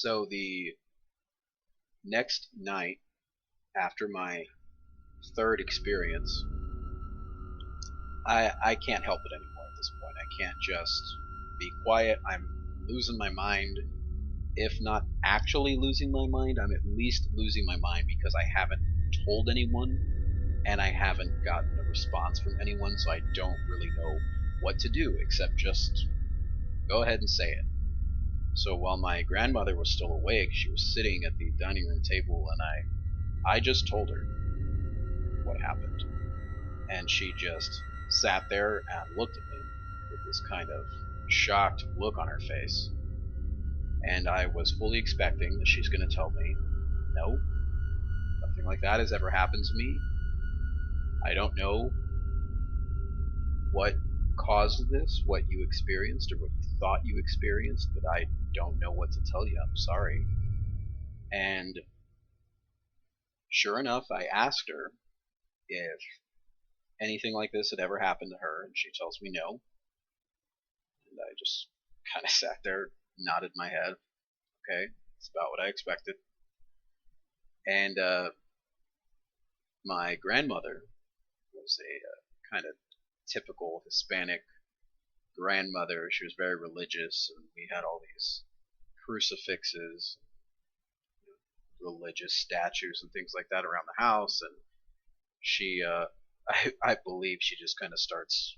So the next night after my third experience, I can't help it anymore at this point. I can't just be quiet. I'm losing my mind. If not actually losing my mind, I'm at least losing my mind because I haven't told anyone and I haven't gotten a response from anyone, so I don't really know what to do except just go ahead and say it. So while my grandmother was still awake, she was sitting at the dining room table, and I just told her what happened. And she just sat there and looked at me with this kind of shocked look on her face. And I was fully expecting that she's going to tell me, no, nothing like that has ever happened to me. I don't know what caused this, what you experienced, or what you thought you experienced, but I don't know what to tell you. I'm sorry. And sure enough, I asked her if anything like this had ever happened to her, and she tells me no. And I just kind of sat there, nodded my head. Okay, it's about what I expected. And my grandmother was a kind of typical Hispanic grandmother. She was very religious, and we had all these crucifixes, religious statues, and things like that around the house. And she, I believe, she just kind of starts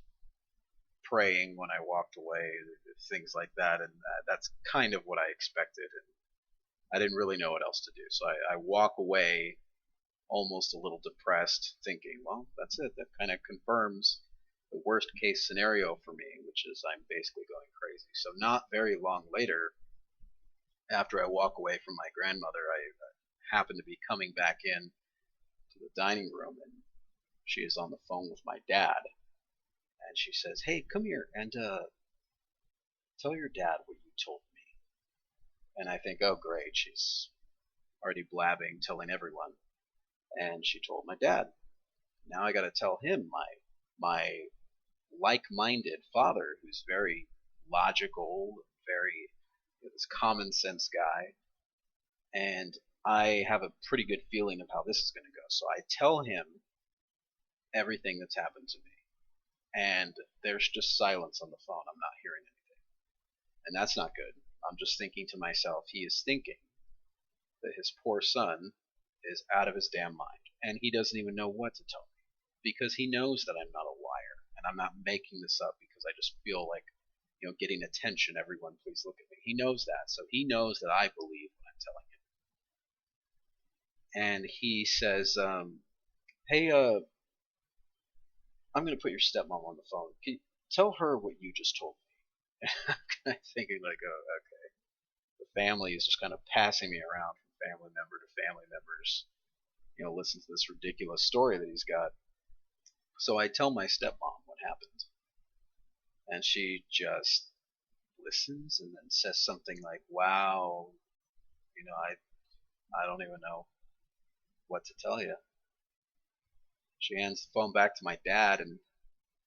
praying when I walked away, things like that. And that's kind of what I expected. And I didn't really know what else to do, so I walk away almost a little depressed, thinking, well, that's it. That kind of confirms the worst case scenario for me, which is I'm basically going crazy. So not very long later, after I walk away from my grandmother, I happen to be coming back in to the dining room, and she is on the phone with my dad. And she says, hey, come here and tell your dad what you told me. And I think, oh great, she's already blabbing, telling everyone. And she told my dad. Now I got to tell him, my like-minded father, who's very logical, very this common sense guy, and I have a pretty good feeling of how this is going to go. So I tell him everything that's happened to me, and there's just silence on the phone. I'm not hearing anything, and that's not good. I'm just thinking to myself, he is thinking that his poor son is out of his damn mind, and he doesn't even know what to tell me because he knows that I'm not a liar, and I'm not making this up because I just feel like, getting attention. Everyone, please look at me. He knows that, so he knows that I believe what I'm telling him. And he says, "Hey, I'm gonna put your stepmom on the phone. Can you tell her what you just told me?" I'm kind of thinking like, oh, okay. The family is just kind of passing me around from family member to family members. Listen to this ridiculous story that he's got. So I tell my stepmom what happened, and she just listens and then says something like, wow, I don't even know what to tell you. She hands the phone back to my dad, and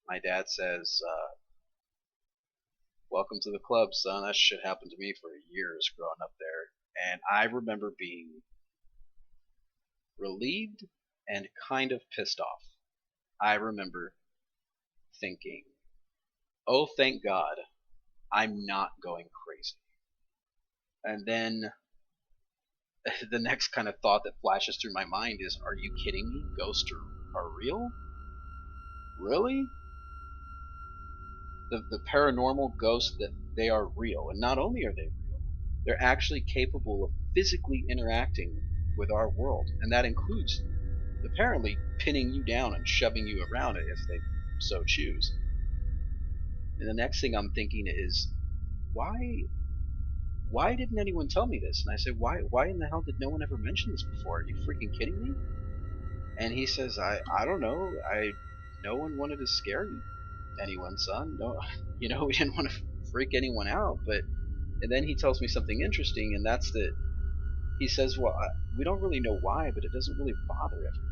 my dad says, welcome to the club, son. That shit happened to me for years growing up there. And I remember being relieved and kind of pissed off. I remember thinking, oh, thank God, I'm not going crazy. And then the next kind of thought that flashes through my mind is, are you kidding me? Ghosts are real? Really? The paranormal ghosts, that they are real. And not only are they real, they're actually capable of physically interacting with our world. And that includes apparently pinning you down and shoving you around if they so choose. And the next thing I'm thinking is, why didn't anyone tell me this? And I said, why in the hell did no one ever mention this before? Are you freaking kidding me? And he says, I don't know. No one wanted to scare anyone, son. No, we didn't want to freak anyone out. And then he tells me something interesting, and that's that he says, well, we don't really know why, but it doesn't really bother everyone.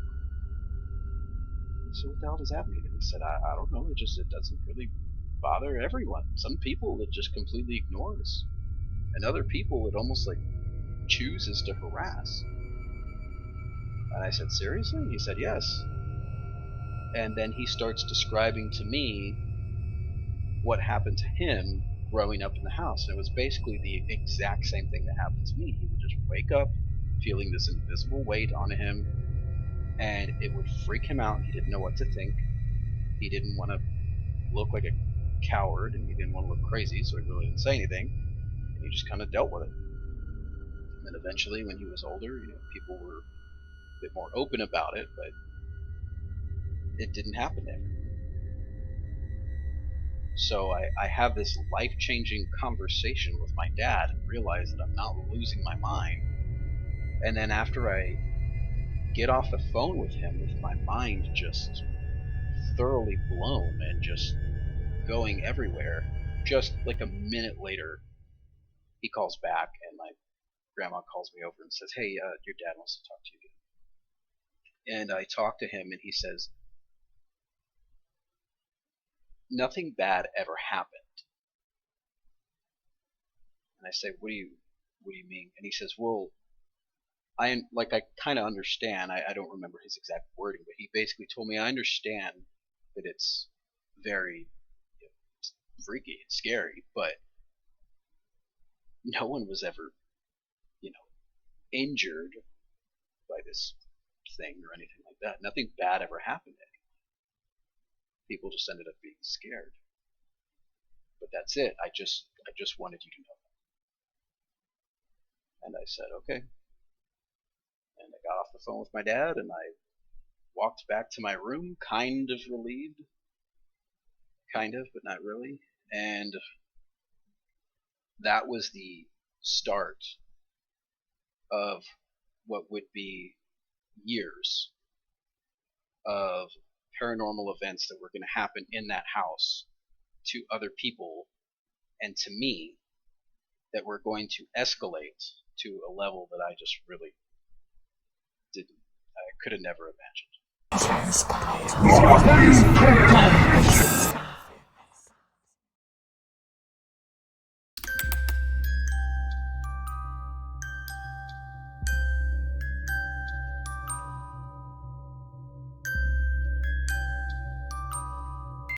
So what the hell does that mean? And he said, I don't know. It doesn't really bother everyone. Some people it just completely ignores, and other people it almost like chooses to harass. And I said, seriously? And he said, yes. And then he starts describing to me what happened to him growing up in the house. And it was basically the exact same thing that happened to me. He would just wake up feeling this invisible weight on him, and it would freak him out. He didn't know what to think. He didn't want to look like a coward, and he didn't want to look crazy, so he really didn't say anything. And he just kind of dealt with it. And then eventually, when he was older, people were a bit more open about it, but it didn't happen to everyone. So I have this life-changing conversation with my dad and realize that I'm not losing my mind. And then after I get off the phone with him with my mind just thoroughly blown and just going everywhere, just like a minute later, he calls back and my grandma calls me over and says, hey, your dad wants to talk to you again. And I talk to him and he says, nothing bad ever happened. And I say, what do you mean? And he says, well, I kind of understand. I don't remember his exact wording, but he basically told me, I understand that it's very it's freaky, it's scary, but no one was ever, injured by this thing or anything like that. Nothing bad ever happened to anyone. People just ended up being scared. But that's it. I just wanted you to know that. And I said, okay. And I got off the phone with my dad and I walked back to my room, kind of relieved. Kind of, but not really. And that was the start of what would be years of paranormal events that were going to happen in that house to other people and to me that were going to escalate to a level that I just really I could have never imagined.